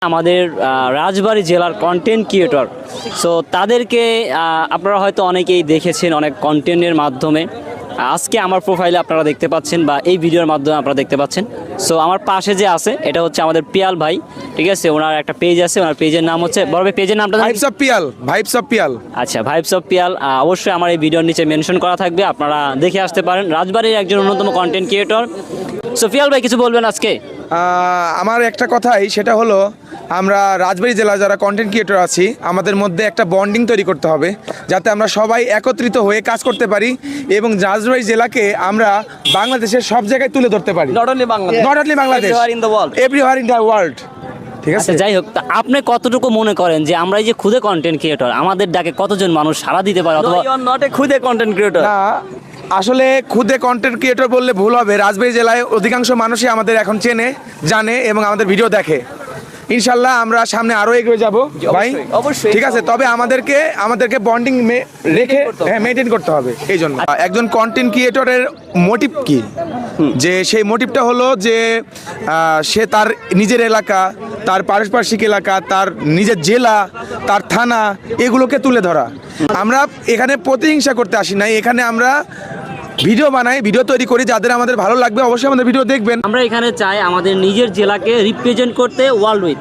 আমাদের রাজবাড়ী জেলার content creator. So তাদেরকে আপনারা হয়তো অনেকেই দেখেছেন অনেক কন্টেন্টের মাধ্যমে। আজকে আমার প্রোফাইলে আপনারা দেখতে পাচ্ছেন বা এই ভিডিওর মাধ্যমে আপনারা দেখতে পাচ্ছেন। সো আমার পাশে যে আছে এটা হচ্ছে আমাদের পিয়াল ভাই, ঠিক আছে? ওনার একটা পেজ আছে, ওনার পেজের নাম হচ্ছে, বড় ভাই পেজের নামটা vibes of Piyal, vibes of Piyal. আচ্ছা, ভাইবস অফ পিয়াল। অবশ্যই আমার এই ভিডিওর নিচে মেনশন করা থাকবে, আপনারা দেখে আসতে পারেন। রাজবাড়ির একজন অন্যতম কন্টেন্ট ক্রিয়েটর। সো পিয়াল ভাই কিছু বলবেন আজকে? আমার একটা কথাই, সেটা হলো আমরা রাজবাড়ী জেলার যারা কন্টেন্ট ক্রিয়েটর আছি, আমাদের মধ্যে একটা বন্ডিং তৈরি করতে হবে, যাতে আমরা সবাই একত্রিত হয়ে কাজ করতে পারি এবং রাজবাড়ী জেলাকে আমরা বাংলাদেশের সব জায়গায় তুলে ধরতে পারি। Not only Bangladesh, not only Bangladesh, everywhere in the world. Everywhere in the world. ঠিক আছে, আচ্ছা, যাই হোক, তা আপনি কতটুকু মনে করেন যে আমরা এই যে খুদে কন্টেন্ট ক্রিয়েটর, আমাদের ডাকে কতজন মানুষ সাড়া দিতে পারে? No, অথবা you are not a খুদে content creator. না আসলে খুদে কন্টেন্ট ক্রিয়েটর বললে ভুল হবে। রাজবাড়ী জেলায় অধিকাংশ মানুষই আমাদের এখন চেনে, জানে এবং আমাদের ভিডিও দেখে। ইনশাল্লাহ আমরা সামনে আরো এগিয়ে যাব ভাই, অবশ্যই। ঠিক আছে। তবে আমাদেরকে বন্ডিং রেখে মেনটেন করতে হবে। এই জন্য একজন কন্টেন্ট ক্রিয়েটরের মোটিভ কি, যে সেই মোটিভটা হলো যে সে তার নিজের এলাকা, তার পারিপার্শ্বিক এলাকা, তার নিজের জেলা, তার থানা, এগুলোকে তুলে ধরা। আমরা এখানে প্রতিহিংসা করতে আসি নাই, এখানে আমরা ভিডিও বানাই, ভিডিও তৈরি করি, যাদের আমাদের ভালো লাগবে অবশ্যই আমাদের ভিডিও দেখবেন। আমরা এখানে চাই আমাদের নিজের জেলাকে রিপ্রেজেন্ট করতে ওয়ার্ল্ড উইথ।